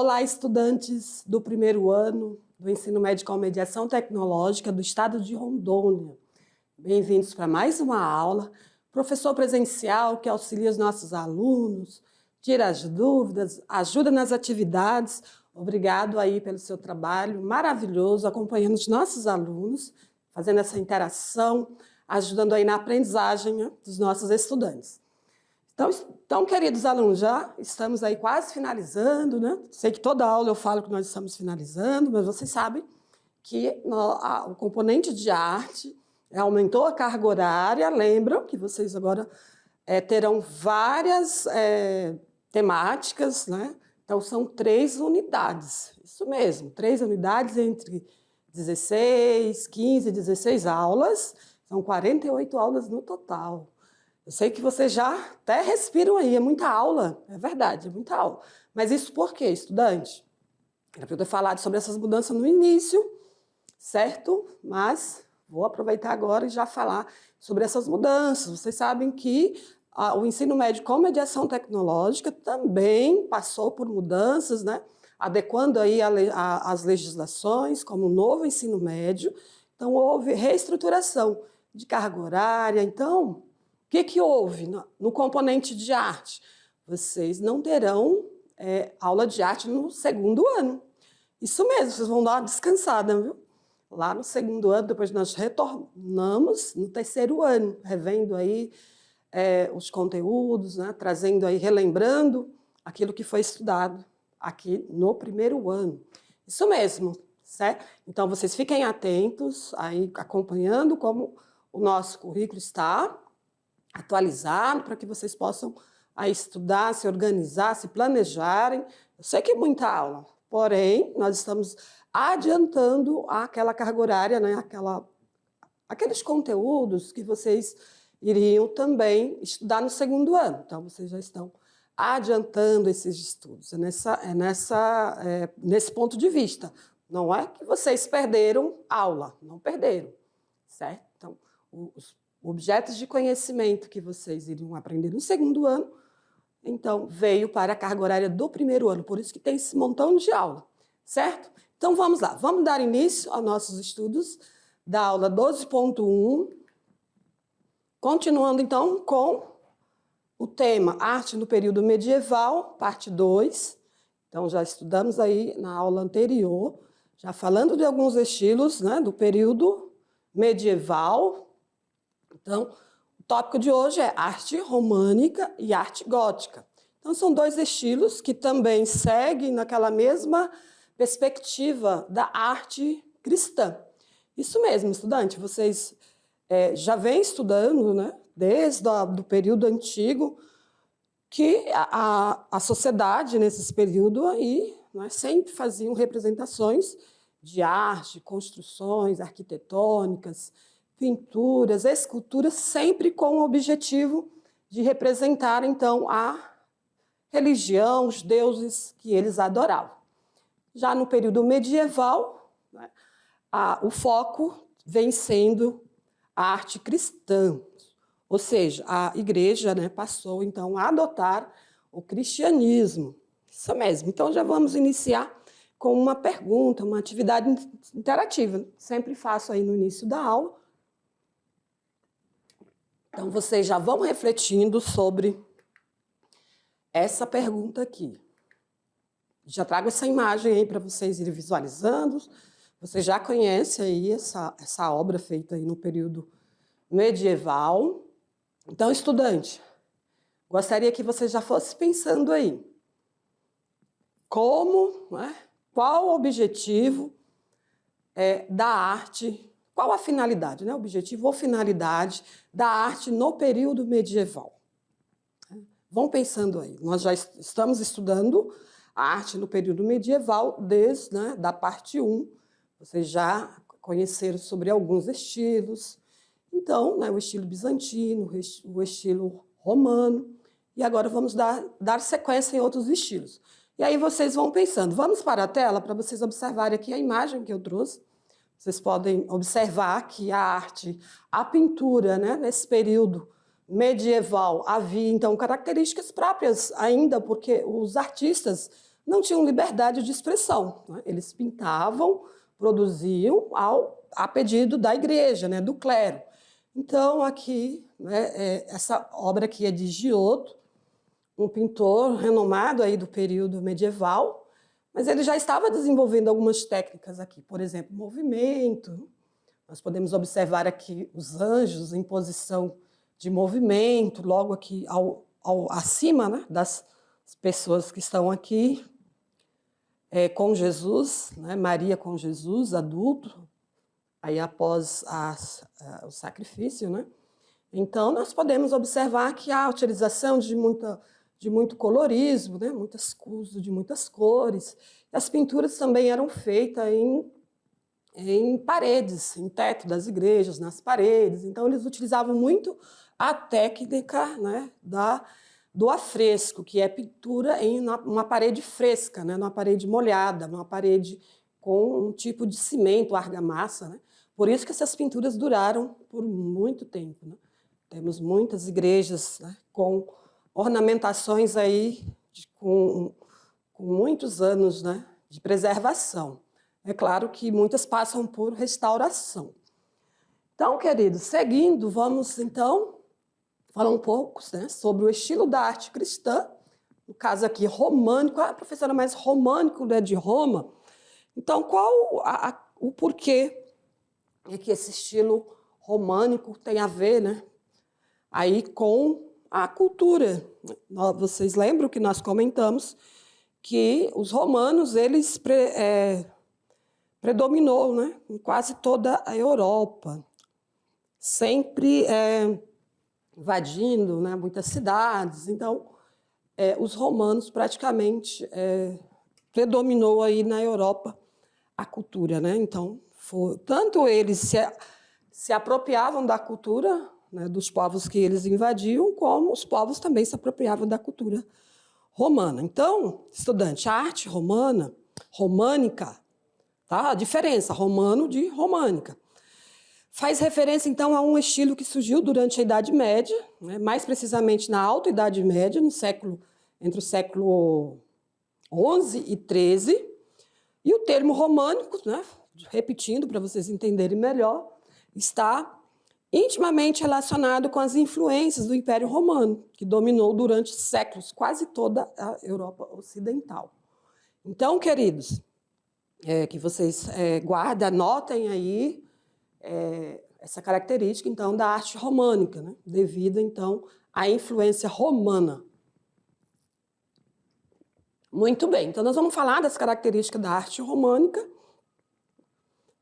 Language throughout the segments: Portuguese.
Olá, estudantes do primeiro ano do Ensino Médio com Mediação Tecnológica do Estado de Rondônia. Bem-vindos para mais uma aula. Professor presencial que auxilia os nossos alunos, tira as dúvidas, ajuda nas atividades. Obrigado aí pelo seu trabalho maravilhoso, acompanhando os nossos alunos, fazendo essa interação, ajudando aí na aprendizagem, né, dos nossos estudantes. Então, queridos alunos, já estamos aí quase finalizando, né? Sei que toda aula eu falo que nós estamos finalizando, mas vocês sabem que o componente de arte aumentou a carga horária. Lembram que vocês agora terão várias temáticas, né? Então, são 3 unidades, isso mesmo, 3 unidades entre 16, 15, 16 aulas, são 48 aulas no total. Eu sei que vocês já até respiram aí, é muita aula, é verdade, é muita aula. Mas isso por quê, estudante? Era para eu ter falado sobre essas mudanças no início, certo? Mas vou aproveitar agora e já falar sobre essas mudanças. Vocês sabem que o ensino médio com mediação tecnológica também passou por mudanças, né? Adequando aí as legislações, como o novo ensino médio. Então, houve reestruturação de carga horária. Então, o que houve no componente de arte? Vocês não terão aula de arte no segundo ano. Isso mesmo, vocês vão dar uma descansada, viu? Lá no segundo ano, depois nós retornamos no terceiro ano, revendo aí os conteúdos, né? Trazendo aí, relembrando aquilo que foi estudado aqui no primeiro ano. Isso mesmo, certo? Então, vocês fiquem atentos, aí acompanhando como o nosso currículo está atualizado, para que vocês possam aí estudar, se organizar, se planejarem. Eu sei que é muita aula, porém, nós estamos adiantando aquela carga horária, né? Aqueles conteúdos que vocês iriam também estudar no segundo ano. Então, vocês já estão adiantando esses estudos. Nesse ponto de vista. Não é que vocês perderam aula, não perderam, certo? Então, os objetos de conhecimento que vocês iriam aprender no segundo ano, então, veio para a carga horária do primeiro ano, por isso que tem esse montão de aula, certo? Então, vamos lá, vamos dar início aos nossos estudos da aula 12.1, continuando, então, com o tema Arte no Período Medieval, parte 2. Então, já estudamos aí na aula anterior, já falando de alguns estilos, né, do período medieval. Então, o tópico de hoje é arte românica e arte gótica. Então, são 2 estilos que também seguem naquela mesma perspectiva da arte cristã. Isso mesmo, estudante, vocês já vêm estudando, né, desde o período antigo, que a sociedade, nesse período aí, né, sempre faziam representações de arte, construções arquitetônicas, pinturas, esculturas, sempre com o objetivo de representar, então, a religião, os deuses que eles adoravam. Já no período medieval, né, o foco vem sendo a arte cristã, ou seja, a igreja, né, passou, então, a adotar o cristianismo. Isso mesmo. Então, já vamos iniciar com uma pergunta, uma atividade interativa. Sempre faço aí no início da aula. Então, vocês já vão refletindo sobre essa pergunta aqui. Já trago essa imagem aí para vocês irem visualizando. Você já conhece aí essa obra feita aí no período medieval. Então, estudante, gostaria que você já fosse pensando aí. Como, né, qual o objetivo da arte, qual a finalidade, né, objetivo ou finalidade da arte no período medieval? Vão pensando aí. Nós já estamos estudando a arte no período medieval desde, né, da parte 1. Vocês já conheceram sobre alguns estilos. Então, né, o estilo bizantino, o estilo romano. E agora vamos dar sequência em outros estilos. E aí vocês vão pensando. Vamos para a tela para vocês observarem aqui a imagem que eu trouxe. Vocês podem observar que a arte, a pintura, né, nesse período medieval, havia, então, características próprias ainda, porque os artistas não tinham liberdade de expressão, né? Eles pintavam, produziam a pedido da igreja, né, do clero. Então, aqui, né, essa obra aqui é de Giotto, um pintor renomado aí do período medieval, mas ele já estava desenvolvendo algumas técnicas aqui, por exemplo, movimento. Nós podemos observar aqui os anjos em posição de movimento, logo aqui acima, né, das pessoas que estão aqui, com Jesus, né, Maria com Jesus, adulto, aí após o sacrifício, né? Então, nós podemos observar que há a utilização de muito colorismo, né? Uso de muitas cores. E as pinturas também eram feitas em paredes, em teto das igrejas, nas paredes. Então, eles utilizavam muito a técnica, né, do afresco, que é pintura em uma parede fresca, né, numa parede molhada, numa parede com um tipo de cimento, argamassa, né? Por isso que essas pinturas duraram por muito tempo, né? Temos muitas igrejas, né, com ornamentações aí com muitos anos, né, de preservação. É claro que muitas passam por restauração. Então, queridos, seguindo, vamos então falar um pouco, né, sobre o estilo da arte cristã, no caso aqui românico, a professora mais românico, né, de Roma. Então, qual o porquê é que esse estilo românico tem a ver, né, aí com a cultura? Vocês lembram que nós comentamos que os romanos, eles predominou, né, em quase toda a Europa, sempre invadindo, né, muitas cidades. Então, os romanos praticamente predominou aí na Europa a cultura, né? Então, tanto eles se apropriavam da cultura, né, dos povos que eles invadiam, como os povos também se apropriavam da cultura romana. Então, estudante, a arte românica, tá? A diferença, romano de românica. Faz referência, então, a um estilo que surgiu durante a Idade Média, né, mais precisamente na Alta Idade Média, entre o século XI e XIII. E o termo românico, né, repetindo para vocês entenderem melhor, está intimamente relacionado com as influências do Império Romano, que dominou durante séculos quase toda a Europa Ocidental. Então, queridos, que vocês guardem, anotem aí essa característica, então, da arte românica, né, devido, então, à influência romana. Muito bem, então nós vamos falar das características da arte românica.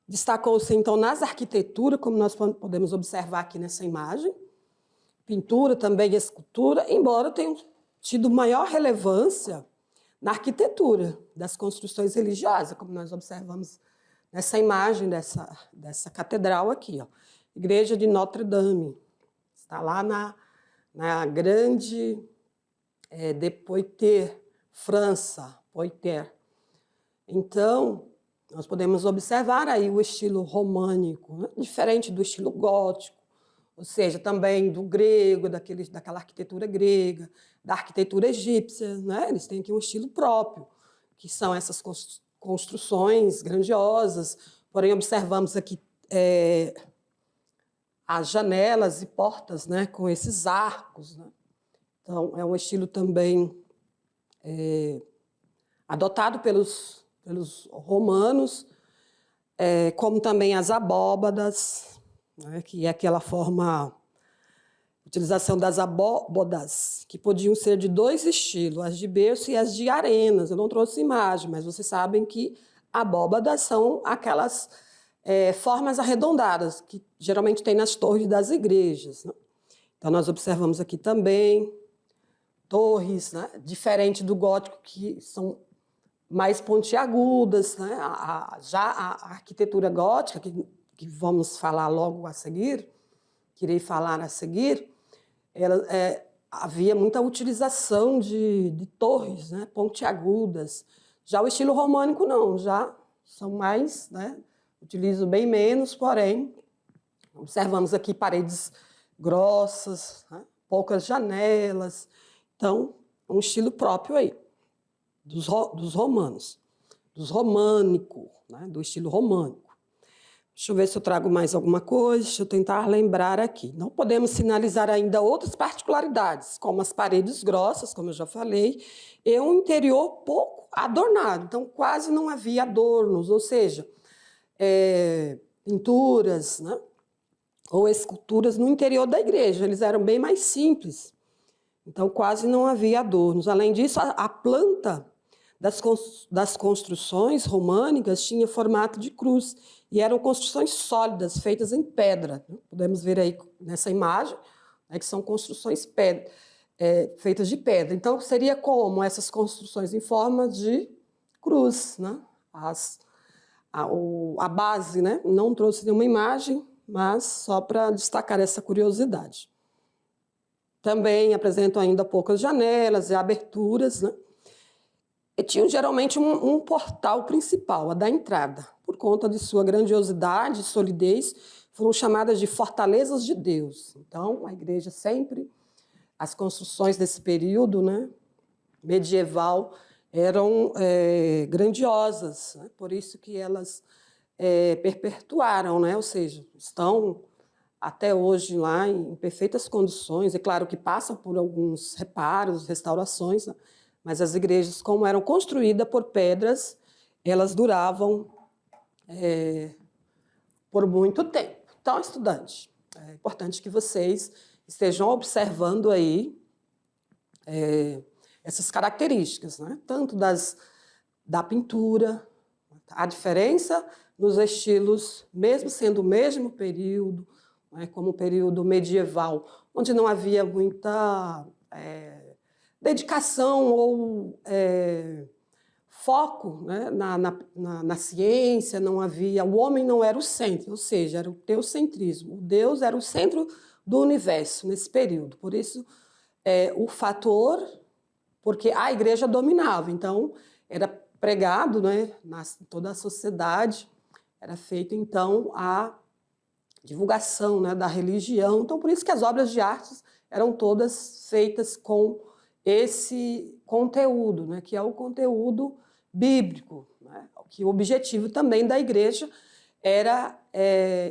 Destacou-se, então, nas arquiteturas, como nós podemos observar aqui nessa imagem, pintura também e escultura, embora tenham tido maior relevância na arquitetura das construções religiosas, como nós observamos nessa imagem dessa catedral aqui, ó. Igreja de Notre Dame, está lá na grande de Poitiers, França, Poitiers. Então, nós podemos observar aí o estilo românico, né? Diferente do estilo gótico, ou seja, também do grego, daquela arquitetura grega, da arquitetura egípcia, né? Eles têm aqui um estilo próprio, que são essas construções grandiosas, porém observamos aqui as janelas e portas, né, com esses arcos, né? Então, é um estilo também adotado pelos romanos, como também as abóbadas, né, que é aquela utilização das abóbadas, que podiam ser de dois estilos, as de berço e as de arenas. Eu não trouxe imagem, mas vocês sabem que abóbadas são aquelas formas arredondadas, que geralmente tem nas torres das igrejas, né? Então, nós observamos aqui também torres, né, diferente do gótico, que são mais pontiagudas, né? Já a arquitetura gótica, que vamos falar logo a seguir, que irei falar a seguir, havia muita utilização de torres, né, pontiagudas. Já o estilo românico não, já são mais, né, utilizo bem menos, porém, observamos aqui paredes grossas, né, poucas janelas. Então, um estilo próprio aí. dos romanos, dos românico, né, do estilo românico. Deixa eu ver se eu trago mais alguma coisa, deixa eu tentar lembrar aqui. Não podemos sinalizar ainda outras particularidades, como as paredes grossas, como eu já falei, e um interior pouco adornado. Então, quase não havia adornos, ou seja, pinturas, né, ou esculturas no interior da igreja. Eles eram bem mais simples. Então, quase não havia adornos. Além disso, a planta das construções românicas tinha formato de cruz e eram construções sólidas, feitas em pedra. Podemos ver aí nessa imagem, né, que são construções feitas de pedra. Então, seria como essas construções em forma de cruz, né? A base, né? Não trouxe nenhuma imagem, mas só para destacar essa curiosidade. Também apresentam ainda poucas janelas e aberturas, né? E tinham geralmente um portal principal, a da entrada. Por conta de sua grandiosidade e solidez, foram chamadas de fortalezas de Deus. Então, a igreja sempre, as construções desse período, né, medieval, eram grandiosas, né? Por isso que elas perpetuaram, né? Ou seja, estão até hoje lá em perfeitas condições. É claro que passam por alguns reparos, restaurações, né? Mas as igrejas, como eram construídas por pedras, elas duravam por muito tempo. Então, estudante, é importante que vocês estejam observando aí essas características, né? Tanto da pintura, a diferença nos estilos, mesmo sendo o mesmo período, né, como o período medieval, onde não havia muita dedicação ou foco, né, na ciência, não havia, o homem não era o centro, ou seja, era o teocentrismo. O Deus era o centro do universo nesse período. Por isso, o fator, porque a igreja dominava, então era pregado, né, toda a sociedade, era feito então a divulgação, né, da religião. Então, por isso que as obras de artes eram todas feitas com esse conteúdo, né, que é o conteúdo bíblico, né, que o objetivo também da igreja era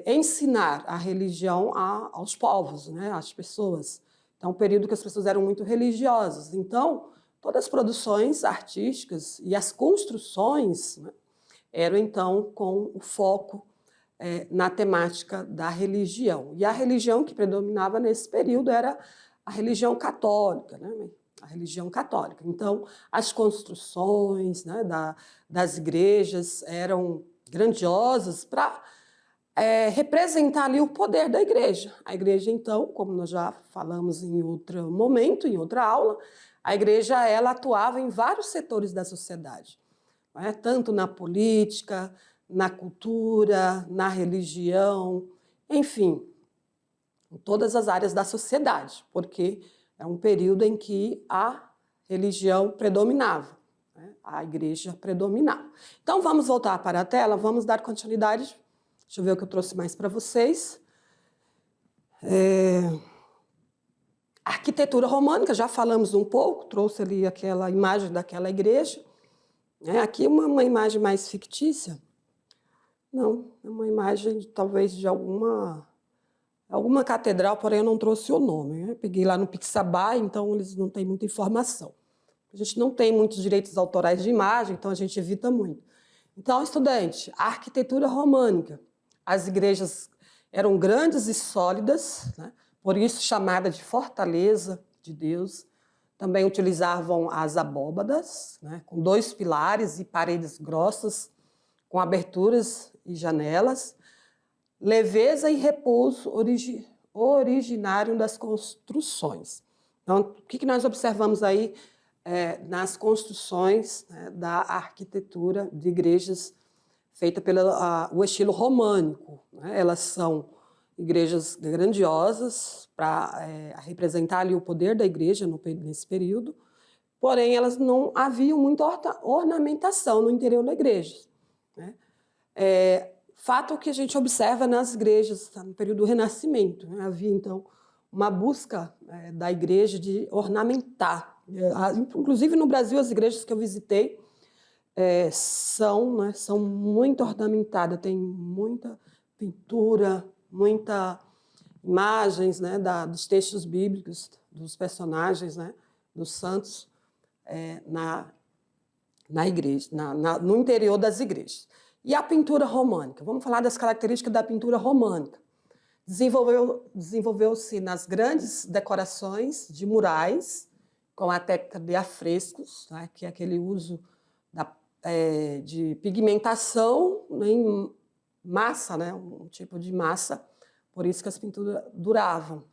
ensinar a religião aos povos, né, às pessoas. Então, um período que as pessoas eram muito religiosas. Então, todas as produções artísticas e as construções, né, eram, então, com o foco na temática da religião. E a religião que predominava nesse período era a religião católica, né? A religião católica. Então, as construções, né, das igrejas eram grandiosas para representar ali o poder da igreja. A igreja, então, como nós já falamos em outro momento, em outra aula, a igreja ela atuava em vários setores da sociedade, né? Tanto na política, na cultura, na religião, enfim, em todas as áreas da sociedade, porque é um período em que a religião predominava, né? A igreja predominava. Então, vamos voltar para a tela, vamos dar continuidade. Deixa eu ver o que eu trouxe mais para vocês. Arquitetura românica, já falamos um pouco, trouxe ali aquela imagem daquela igreja. Aqui uma imagem mais fictícia. Não, é uma imagem talvez de alguma catedral, porém eu não trouxe o nome, né? Peguei lá no Pixabay, então eles não têm muita informação. A gente não tem muitos direitos autorais de imagem, então a gente evita muito. Então, estudante, a arquitetura românica. As igrejas eram grandes e sólidas, né? Por isso chamada de fortaleza de Deus. Também utilizavam as abóbadas, né? Com 2 pilares e paredes grossas, com aberturas e janelas. Leveza e repouso originário das construções. Então, o que nós observamos aí nas construções, né, da arquitetura de igrejas feita pelo estilo românico, né? Elas são igrejas grandiosas para representar ali o poder da igreja nesse período, porém elas não haviam muita ornamentação no interior da igreja, né? Fato que a gente observa nas igrejas no período do Renascimento, né? Havia, então, uma busca da igreja de ornamentar, Inclusive, no Brasil, as igrejas que eu visitei são muito ornamentadas, tem muita pintura, muita imagens, né, dos textos bíblicos, dos personagens, né, dos santos na igreja, no interior das igrejas. E a pintura românica? Vamos falar das características da pintura românica. Desenvolveu-se nas grandes decorações de murais, com a técnica de afrescos, né, que é aquele uso de pigmentação em massa, né, um tipo de massa, por isso que as pinturas duravam.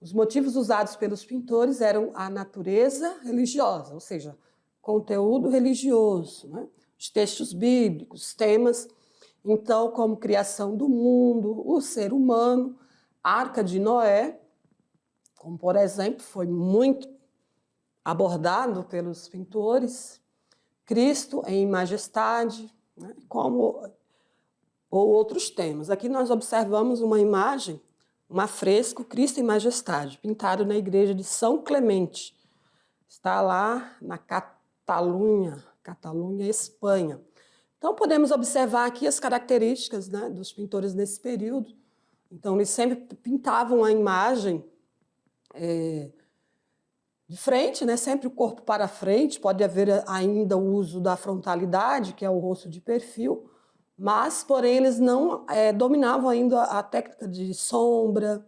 Os motivos usados pelos pintores eram a natureza religiosa, ou seja, conteúdo religioso, né, os textos bíblicos, temas, então, como criação do mundo, o ser humano, a Arca de Noé, como, por exemplo, foi muito abordado pelos pintores, Cristo em majestade, né, ou outros temas. Aqui nós observamos uma imagem, um afresco, Cristo em majestade, pintado na igreja de São Clemente. Está lá na Catalunha, Espanha. Então, podemos observar aqui as características, né, dos pintores nesse período. Então, eles sempre pintavam a imagem de frente, né, sempre o corpo para frente, pode haver ainda o uso da frontalidade, que é o rosto de perfil, mas, porém, eles não dominavam ainda a técnica de sombra,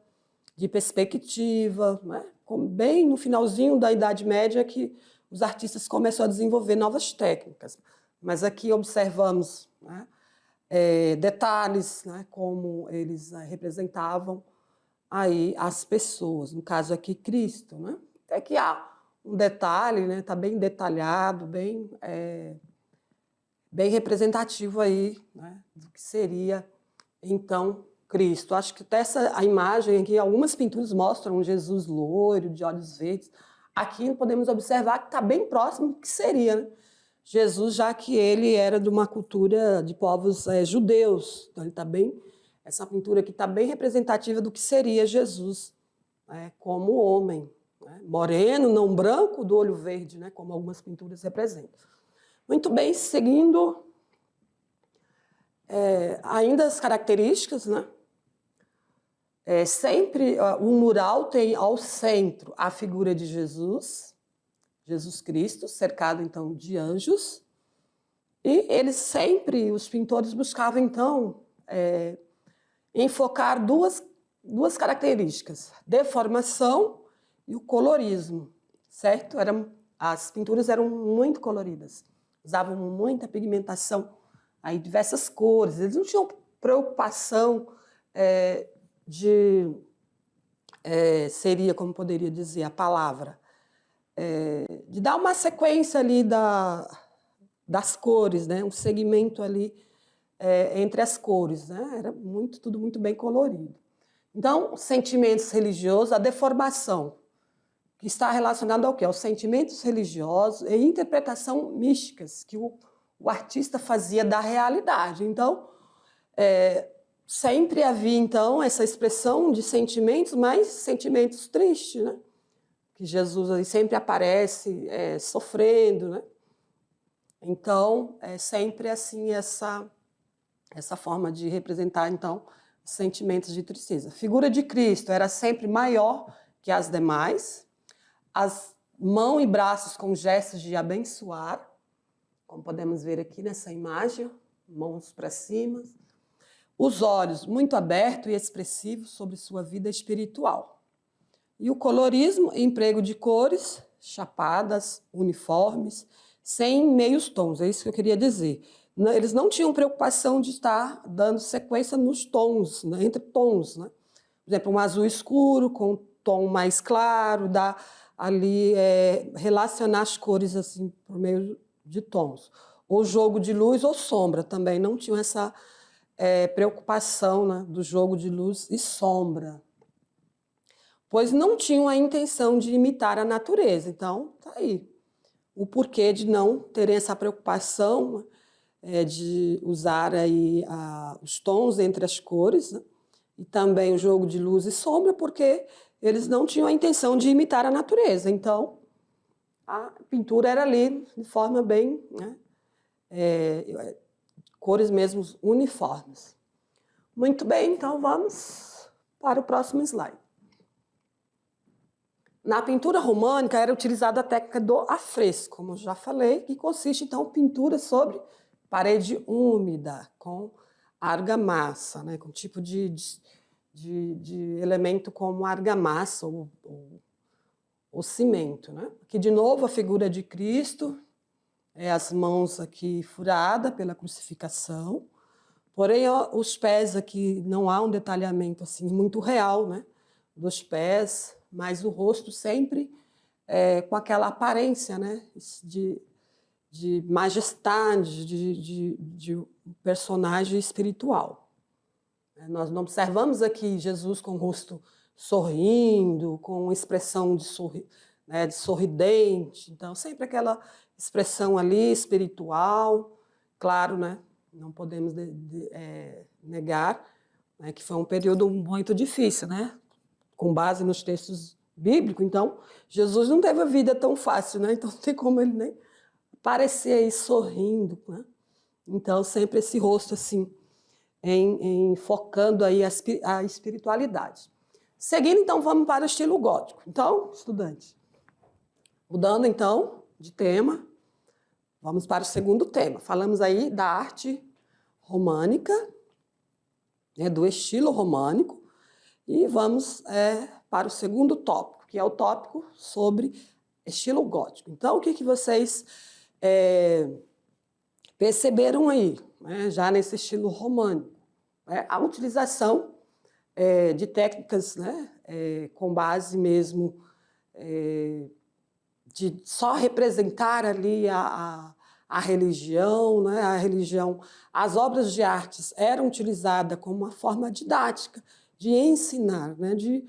de perspectiva, né? Bem no finalzinho da Idade Média que os artistas começaram a desenvolver novas técnicas. Mas aqui observamos, né, detalhes, né, como eles representavam aí as pessoas, no caso aqui Cristo, né? Até que há um detalhe, né, tá bem detalhado, bem representativo aí, né, do que seria então Cristo. Acho que até a imagem aqui, algumas pinturas mostram um Jesus loiro, de olhos verdes. Aqui podemos observar que está bem próximo do que seria, né, Jesus, já que ele era de uma cultura de povos judeus. Então, ele tá essa pintura aqui está bem representativa do que seria Jesus, né, como homem, né, moreno, não branco, do olho verde, né, como algumas pinturas representam. Muito bem, seguindo ainda as características, né? Sempre o mural tem ao centro a figura de Jesus Cristo, cercado então de anjos, e os pintores buscavam então enfocar duas características, deformação e o colorismo, certo? As pinturas eram muito coloridas, usavam muita pigmentação, aí diversas cores, eles não tinham preocupação seria, como poderia dizer a palavra, de dar uma sequência ali das cores, né? Um segmento ali entre as cores, né? Era tudo muito bem colorido. Então, sentimentos religiosos, a deformação, que está relacionado ao quê? Aos sentimentos religiosos e interpretação místicas que o artista fazia da realidade. Então, sempre havia, então, essa expressão de sentimentos, mas sentimentos tristes, né? Que Jesus aí sempre aparece sofrendo, né? Então, sempre assim essa forma de representar, então, sentimentos de tristeza. A figura de Cristo era sempre maior que as demais, as mãos e braços com gestos de abençoar, como podemos ver aqui nessa imagem, mãos para cima, os olhos muito abertos e expressivos sobre sua vida espiritual. E o colorismo, emprego de cores, chapadas, uniformes, sem meios tons, é isso que eu queria dizer. Eles não tinham preocupação de estar dando sequência nos tons, né, entre tons, né? Por exemplo, um azul escuro com um tom mais claro, relacionar as cores assim por meio de tons. Ou jogo de luz ou sombra também, não tinham essa preocupação, né, do jogo de luz e sombra, pois não tinham a intenção de imitar a natureza. Então, tá aí o porquê de não terem essa preocupação de usar aí os tons entre as cores, né? E também o jogo de luz e sombra, porque eles não tinham a intenção de imitar a natureza. Então, a pintura era ali de forma bem, né, cores mesmo uniformes. Muito bem, então vamos para o próximo slide. Na pintura românica era utilizada a técnica do afresco, como eu já falei, que consiste então em pintura sobre parede úmida, com argamassa, né, com tipo de elemento como argamassa ou cimento, né? Aqui de novo a figura de Cristo, as mãos aqui furadas pela crucificação, porém os pés aqui não há um detalhamento assim muito real, né, dos pés, mas o rosto sempre com aquela aparência, né, de majestade, de um personagem espiritual. Nós não observamos aqui Jesus com o rosto sorrindo, com expressão de sorridente, então sempre aquela expressão ali espiritual, claro, né? Não podemos negar, né, que foi um período muito difícil, né? Com base nos textos bíblicos, então Jesus não teve a vida tão fácil, né? Então não tem como ele nem parecer aí sorrindo, né? Então sempre esse rosto assim, focando aí a espiritualidade. Seguindo, então, vamos para o estilo gótico. Então, estudantes, mudando, então, de tema, vamos para o segundo tema. Falamos aí da arte românica, né, do estilo românico, e vamos para o segundo tópico, que é o tópico sobre estilo gótico. Então, o que vocês perceberam aí, né, já nesse estilo românico? A utilização de técnicas, né, com base mesmo de só representar ali a religião, né, as obras de artes eram utilizadas como uma forma didática de ensinar, né, de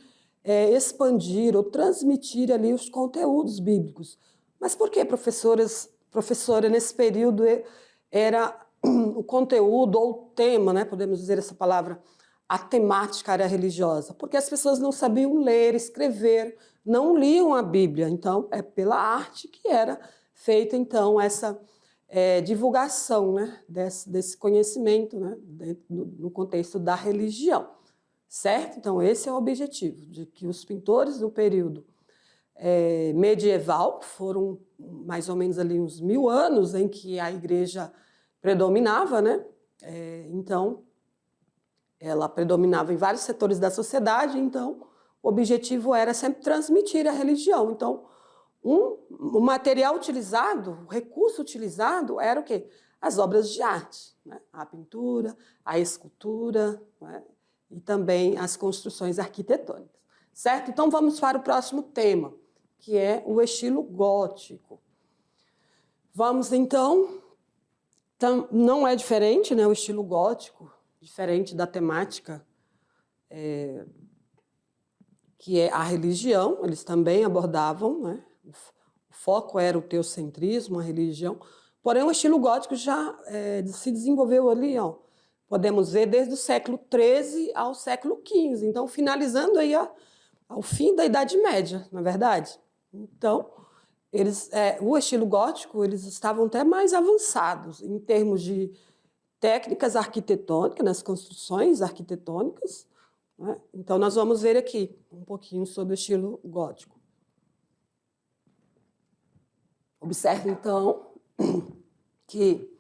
expandir ou transmitir ali os conteúdos bíblicos. Mas por que, professora, nesse período era o conteúdo ou o tema, né, podemos dizer essa palavra, a temática era religiosa? Porque as pessoas não sabiam ler, escrever, não liam a Bíblia. Então, é pela arte que era feita, então, essa divulgação, né, desse conhecimento, né, no contexto da religião. Certo? Então, esse é o objetivo, de que os pintores do período medieval, foram mais ou menos ali uns 1000 anos em que a igreja predominava, né? Então, ela predominava em vários setores da sociedade, então o objetivo era sempre transmitir a religião. Então, o material utilizado, o recurso utilizado era o quê? As obras de arte, né? A pintura, a escultura, né? E também as construções arquitetônicas, certo? Então, vamos para o próximo tema, que é o estilo gótico. Vamos, então, não é diferente, né, o estilo gótico, diferente da temática que é a religião, eles também abordavam, né? O foco era o teocentrismo, a religião, porém o estilo gótico já se desenvolveu ali, ó, podemos ver desde o século XIII ao século XV, então finalizando aí ao fim da Idade Média, não é verdade? Então, o estilo gótico, eles estavam até mais avançados em termos de técnicas arquitetônicas, nas construções arquitetônicas, né? Então, nós vamos ver aqui um pouquinho sobre o estilo gótico. Observe, então, que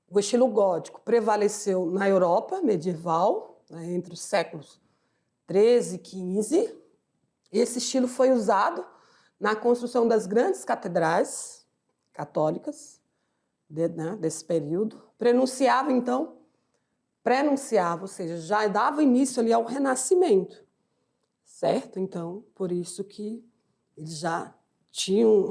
o estilo gótico prevaleceu na Europa medieval, né, entre os séculos XIII e XV. Esse estilo foi usado na construção das grandes catedrais católicas desse período. Prenunciava, ou seja, já dava início ali ao Renascimento, certo? Então, por isso que eles já tinham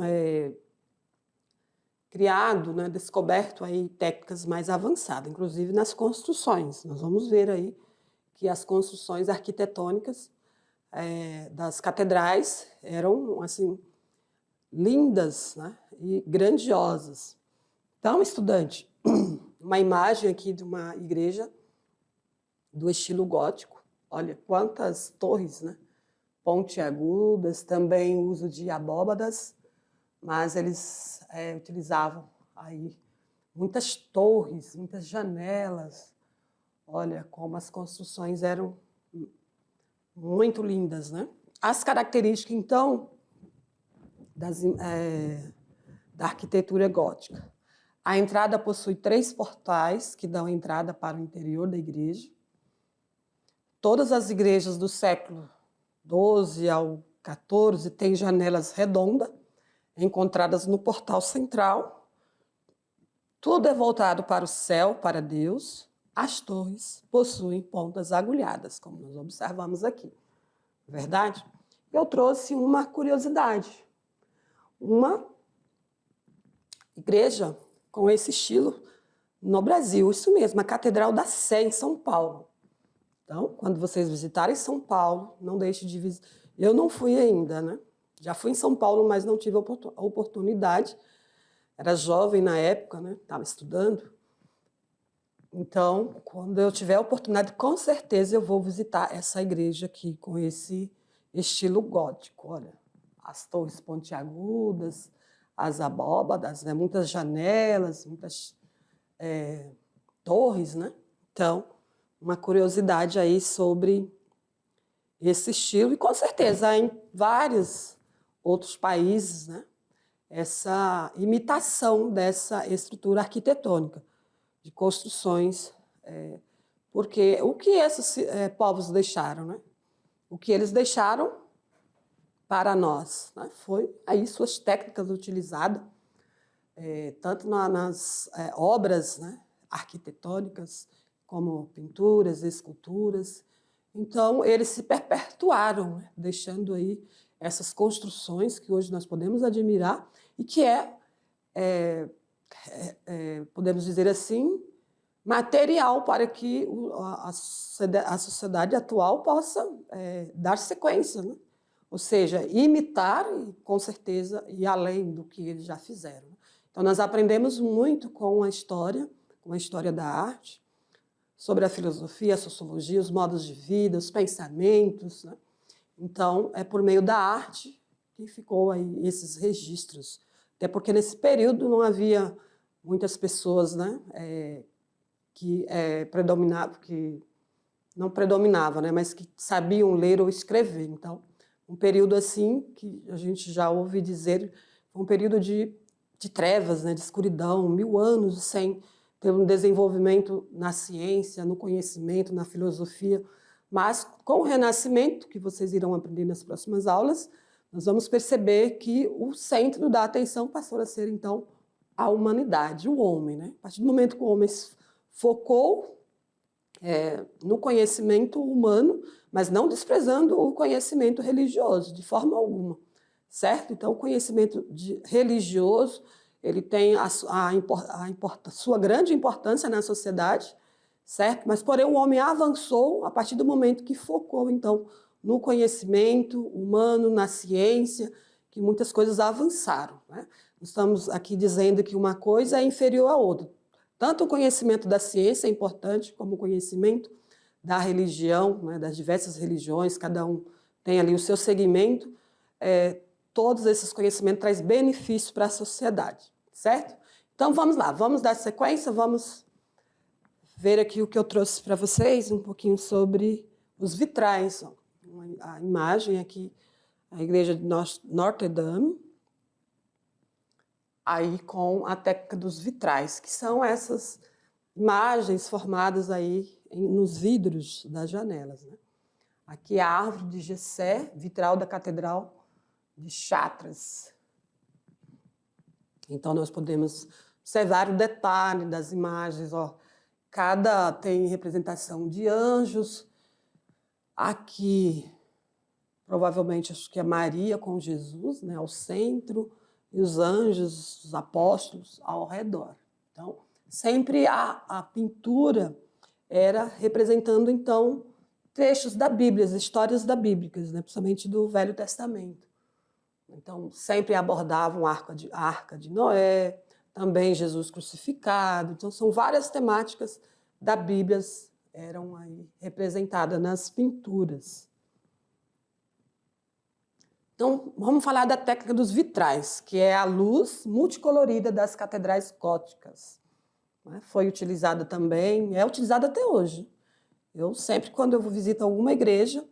criado, né, descoberto aí técnicas mais avançadas, inclusive nas construções. Nós vamos ver aí que as construções arquitetônicas das catedrais eram assim lindas, né, e grandiosas. Então, estudante, uma imagem aqui de uma igreja do estilo gótico. Olha quantas torres, né, pontiagudas, também o uso de abóbadas, mas eles utilizavam aí muitas torres, muitas janelas. Olha como as construções eram muito lindas, né? As características, então, da arquitetura gótica. A entrada possui 3 portais que dão entrada para o interior da igreja. Todas as igrejas do século XII ao XIV têm janelas redondas, encontradas no portal central. Tudo é voltado para o céu, para Deus. As torres possuem pontas agulhadas, como nós observamos aqui. Verdade? Eu trouxe uma curiosidade. Uma igreja com esse estilo no Brasil, isso mesmo, a Catedral da Sé, em São Paulo. Então, quando vocês visitarem São Paulo, não deixe de visitar. Eu não fui ainda, né? Já fui em São Paulo, mas não tive a oportunidade. Era jovem na época, né? Estava estudando. Então, quando eu tiver a oportunidade, com certeza eu vou visitar essa igreja aqui, com esse estilo gótico. Olha, as torres pontiagudas, as abóbadas, né? Muitas janelas, muitas torres, né? Então, uma curiosidade aí sobre esse estilo, e com certeza em vários outros países, né? Essa imitação dessa estrutura arquitetônica de construções, porque o que esses povos deixaram, né? O que eles deixaram para nós, né? Foi aí suas técnicas utilizadas, tanto nas obras, né? Arquitetônicas, como pinturas, esculturas. Então, eles se perpetuaram, né? Deixando aí essas construções que hoje nós podemos admirar e que podemos dizer assim, material para que a sociedade atual possa dar sequência, né? Ou seja, imitar e, com certeza, ir além do que eles já fizeram. Então, nós aprendemos muito com a história da arte, sobre a filosofia, a sociologia, os modos de vida, os pensamentos, né? Então, é por meio da arte que ficou aí esses registros. Até porque nesse período não havia muitas pessoas, né, que não predominavam, né, mas que sabiam ler ou escrever. Então, um período assim que a gente já ouve dizer, foi um período de trevas, né, de escuridão, 1000 anos sem ter um desenvolvimento na ciência, no conhecimento, na filosofia. Mas, com o Renascimento, que vocês irão aprender nas próximas aulas, nós vamos perceber que o centro da atenção passou a ser, então, a humanidade, o homem, né? A partir do momento que o homem focou no conhecimento humano, mas não desprezando o conhecimento religioso, de forma alguma, certo? Então, o conhecimento religioso ele tem a sua grande importância na sociedade, certo? Mas, porém, o homem avançou a partir do momento que focou, então, no conhecimento humano, na ciência, que muitas coisas avançaram, né? Estamos aqui dizendo que uma coisa é inferior à outra. Tanto o conhecimento da ciência é importante, como o conhecimento da religião, né, das diversas religiões, cada um tem ali o seu segmento. Todos esses conhecimentos trazem benefício para a sociedade, certo? Então, vamos lá, vamos dar sequência, vamos ver aqui o que eu trouxe para vocês, um pouquinho sobre os vitrais. A imagem aqui, a igreja de Notre Dame, aí com a técnica dos vitrais, que são essas imagens formadas aí nos vidros das janelas, né? Aqui a árvore de Jessé, vitral da Catedral de Chartres. Então, nós podemos observar o detalhe das imagens. Ó. Cada tem representação de anjos. Aqui, provavelmente, acho que é Maria com Jesus, né, ao centro, e os anjos, os apóstolos ao redor. Então, sempre a pintura era representando, então, trechos da Bíblia, as histórias da bíblicas, né, principalmente do Velho Testamento. Então, sempre abordavam a Arca de Noé, também Jesus crucificado. Então, são várias temáticas da Bíblia eram aí representadas nas pinturas. Então, vamos falar da técnica dos vitrais, que é a luz multicolorida das catedrais góticas. Foi utilizada também, é utilizada até hoje. Eu sempre, quando eu visito alguma igreja,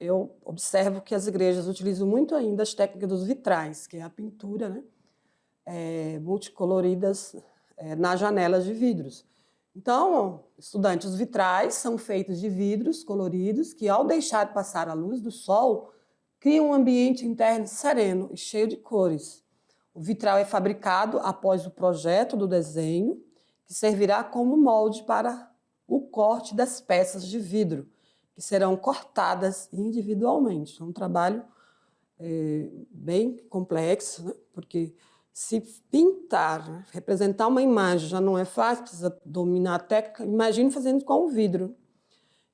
eu observo que as igrejas utilizam muito ainda as técnicas dos vitrais, que é a pintura, né? Multicoloridas nas janelas de vidros. Então, estudantes, os vitrais são feitos de vidros coloridos que, ao deixar passar a luz do sol, criam um ambiente interno sereno e cheio de cores. O vitral é fabricado após o projeto do desenho, que servirá como molde para o corte das peças de vidro, que serão cortadas individualmente. É um trabalho bem complexo, né? Porque se pintar, né, representar uma imagem já não é fácil, precisa dominar a técnica, imagine fazendo com o vidro.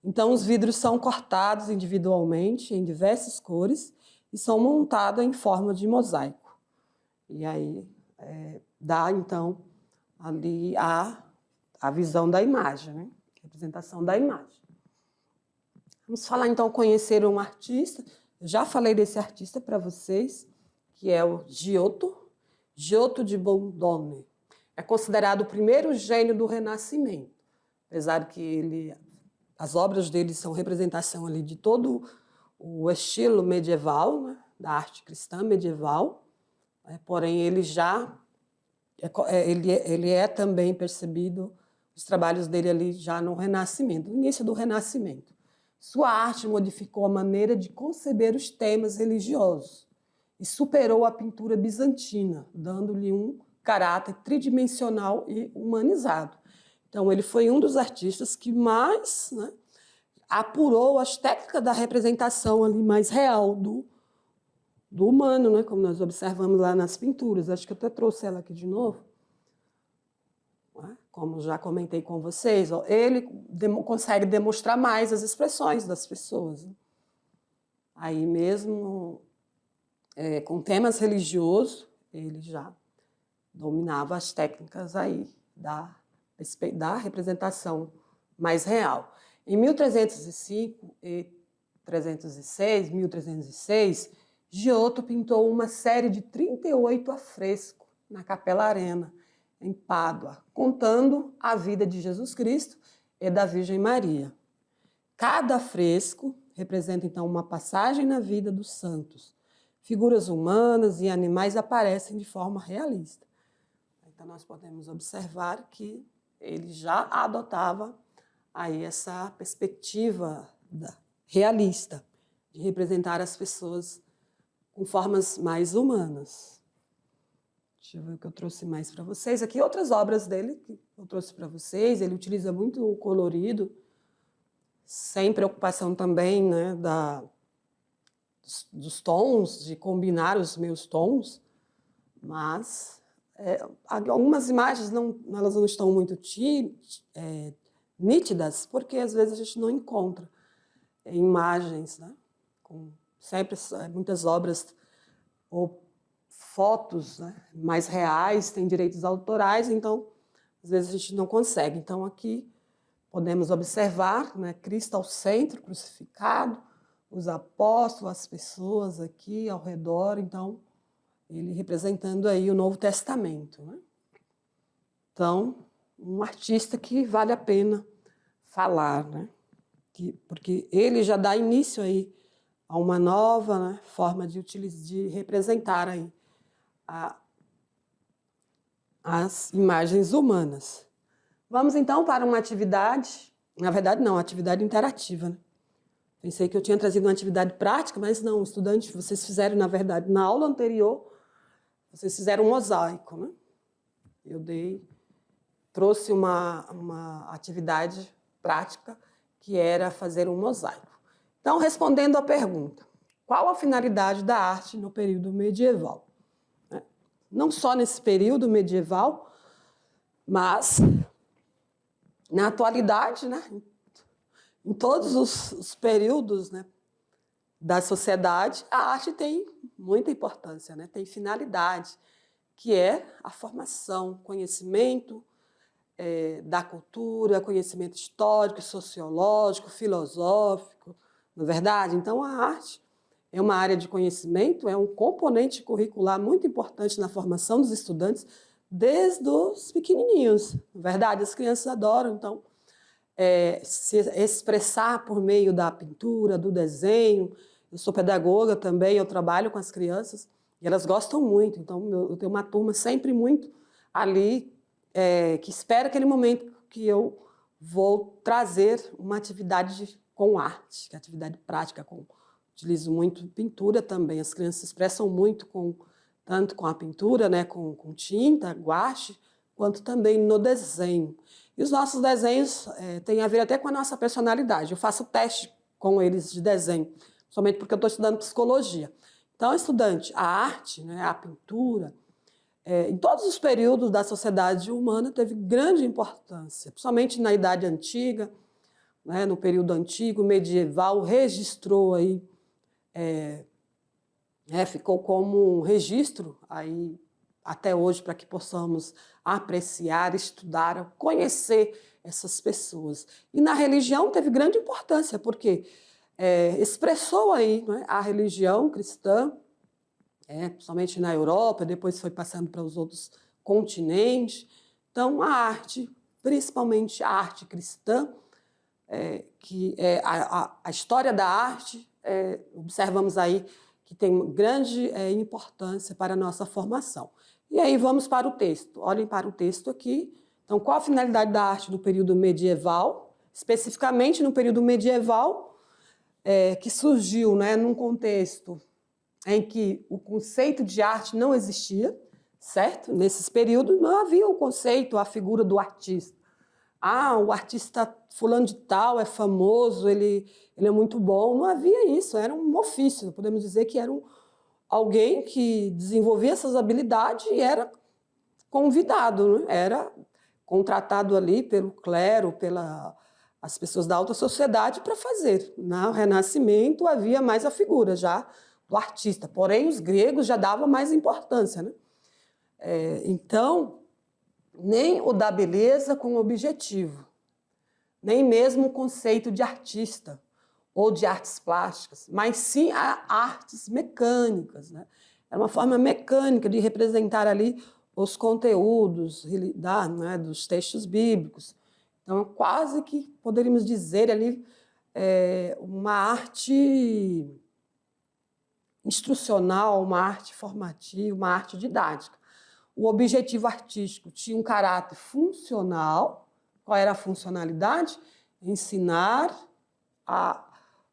Então, os vidros são cortados individualmente, em diversas cores, e são montados em forma de mosaico. E aí dá, então, ali a visão da imagem, né? A representação da imagem. Vamos falar, então, conhecer um artista. Eu já falei desse artista para vocês, que é o Giotto de Bondone. É considerado o primeiro gênio do Renascimento, apesar de que as obras dele são representação ali de todo o estilo medieval, né, da arte cristã medieval, porém ele é também percebido, os trabalhos dele ali já no Renascimento, no início do Renascimento. Sua arte modificou a maneira de conceber os temas religiosos e superou a pintura bizantina, dando-lhe um caráter tridimensional e humanizado. Então, ele foi um dos artistas que mais, né, apurou as técnicas da representação ali mais real do humano, né, como nós observamos lá nas pinturas. Acho que eu até trouxe ela aqui de novo. Como já comentei com vocês, ele consegue demonstrar mais as expressões das pessoas. Aí mesmo, com temas religiosos, ele já dominava as técnicas aí da representação mais real. Em 1305 e 1306, Giotto pintou uma série de 38 afrescos na Capela Arena, em Pádua, contando a vida de Jesus Cristo e da Virgem Maria. Cada fresco representa, então, uma passagem na vida dos santos. Figuras humanas e animais aparecem de forma realista. Então, nós podemos observar que ele já adotava aí essa perspectiva realista de representar as pessoas com formas mais humanas. Deixa eu ver o que eu trouxe mais para vocês. Aqui outras obras dele que eu trouxe para vocês. Ele utiliza muito o colorido, sem preocupação também, né, dos tons, de combinar os meus tons, mas algumas imagens elas não estão muito nítidas, porque às vezes a gente não encontra imagens, né, sempre muitas obras ou fotos, né, mais reais, têm direitos autorais, então às vezes a gente não consegue. Então aqui podemos observar, né, Cristo ao centro, crucificado, os apóstolos, as pessoas aqui ao redor, então ele representando aí o Novo Testamento, né? Então, um artista que vale a pena falar, né? Porque ele já dá início aí a uma nova, né, forma de representar aí as imagens humanas. Vamos então para uma atividade, na verdade não, atividade interativa, né? Pensei que eu tinha trazido uma atividade prática, mas não, estudantes, vocês fizeram, na verdade, na aula anterior, vocês fizeram um mosaico, né? Trouxe uma atividade prática que era fazer um mosaico. Então, respondendo à pergunta, qual a finalidade da arte no período medieval? Não só nesse período medieval, mas na atualidade, né, em todos os períodos, né, da sociedade, a arte tem muita importância, né, tem finalidade, que é a formação, conhecimento da cultura, conhecimento histórico, sociológico, filosófico, não é verdade? Então, a arte é uma área de conhecimento, é um componente curricular muito importante na formação dos estudantes, desde os pequenininhos. Na verdade, as crianças adoram, então, se expressar por meio da pintura, do desenho. Eu sou pedagoga também, eu trabalho com as crianças e elas gostam muito. Então, eu tenho uma turma sempre muito ali, que espera aquele momento que eu vou trazer uma atividade com arte, que é atividade prática. Utilizo muito pintura também. As crianças se expressam muito tanto com a pintura, né, com tinta, guache, quanto também no desenho. E os nossos desenhos têm a ver até com a nossa personalidade. Eu faço teste com eles de desenho, somente porque eu estou estudando psicologia. Então, estudante, a arte, né, a pintura, em todos os períodos da sociedade humana teve grande importância, principalmente na Idade Antiga, né, no período antigo, medieval, registrou aí, ficou como um registro aí até hoje para que possamos apreciar, estudar, conhecer essas pessoas. E na religião teve grande importância, porque expressou aí, né, a religião cristã, principalmente na Europa, depois foi passando para os outros continentes. Então, a arte, principalmente a arte cristã, que é a história da arte, observamos aí que tem grande importância para a nossa formação. E aí vamos para o texto. Olhem para o texto aqui. Então, qual a finalidade da arte no período medieval? Especificamente no período medieval, que surgiu, né, num contexto em que o conceito de arte não existia, certo? Nesses períodos não havia o conceito, a figura do artista. O artista fulano de tal é famoso, ele é muito bom. Não havia isso, era um ofício. Podemos dizer que era alguém que desenvolvia essas habilidades e era convidado, né? Era contratado ali pelo clero, pelas pessoas da alta sociedade para fazer. No Renascimento havia mais a figura já do artista, porém os gregos já davam mais importância, né? Então, nem o da beleza com objetivo, nem mesmo o conceito de artista ou de artes plásticas, mas sim artes mecânicas, né? Era uma forma mecânica de representar ali os conteúdos né, dos textos bíblicos. Então, quase que poderíamos dizer ali uma arte instrucional, uma arte formativa, uma arte didática. O objetivo artístico tinha um caráter funcional. Qual era a funcionalidade? Ensinar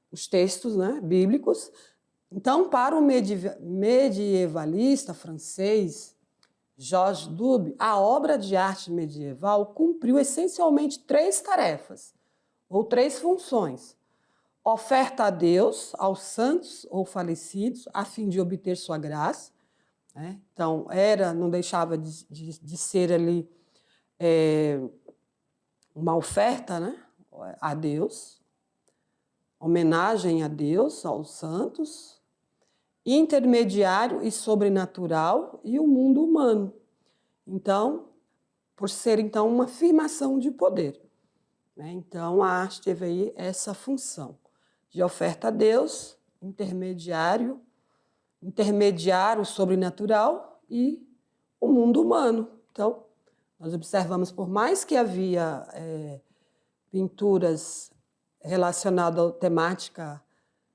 os textos, né, bíblicos. Então, para o medievalista francês Georges Duby, a obra de arte medieval cumpriu essencialmente 3 tarefas, ou 3 funções. Oferta a Deus, aos santos ou falecidos, a fim de obter sua graça. Então, não deixava de ser ali uma oferta, né, a Deus, homenagem a Deus, aos santos, intermediário e sobrenatural e o mundo humano. Então, por ser então uma afirmação de poder, né? Então, a arte teve aí essa função de oferta a Deus, intermediário o sobrenatural e o mundo humano. Então, nós observamos, por mais que havia pinturas relacionadas à temática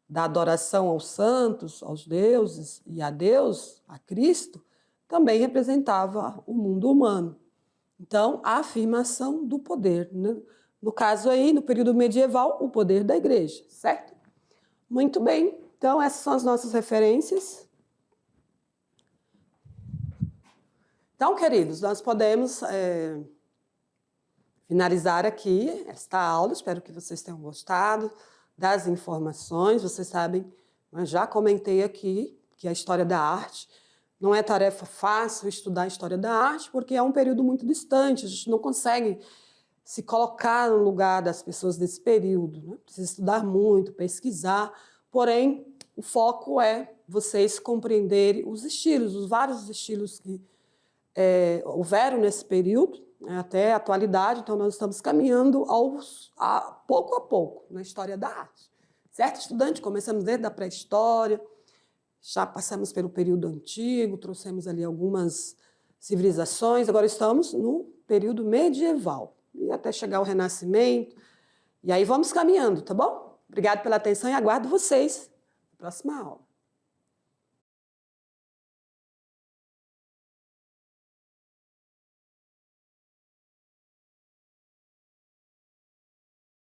da adoração aos santos, aos deuses e a Deus, a Cristo, também representava o mundo humano. Então, a afirmação do poder, né? No caso aí, no período medieval, o poder da igreja, certo? Muito bem, então essas são as nossas referências. Então, queridos, nós podemos finalizar aqui esta aula. Espero que vocês tenham gostado das informações. Vocês sabem, eu já comentei aqui que a história da arte não é tarefa fácil estudar a história da arte, porque é um período muito distante, a gente não consegue se colocar no lugar das pessoas desse período, né? Precisa estudar muito, pesquisar, porém, o foco é vocês compreenderem os estilos, os vários estilos que houveram nesse período, né, até a atualidade. Então, nós estamos caminhando pouco a pouco na história da arte. Certo, estudante? Começamos desde a pré-história, Já passamos pelo período antigo, trouxemos ali algumas civilizações, agora estamos no período medieval, e até chegar ao Renascimento. E aí vamos caminhando, tá bom? Obrigado pela atenção e aguardo vocês na próxima aula.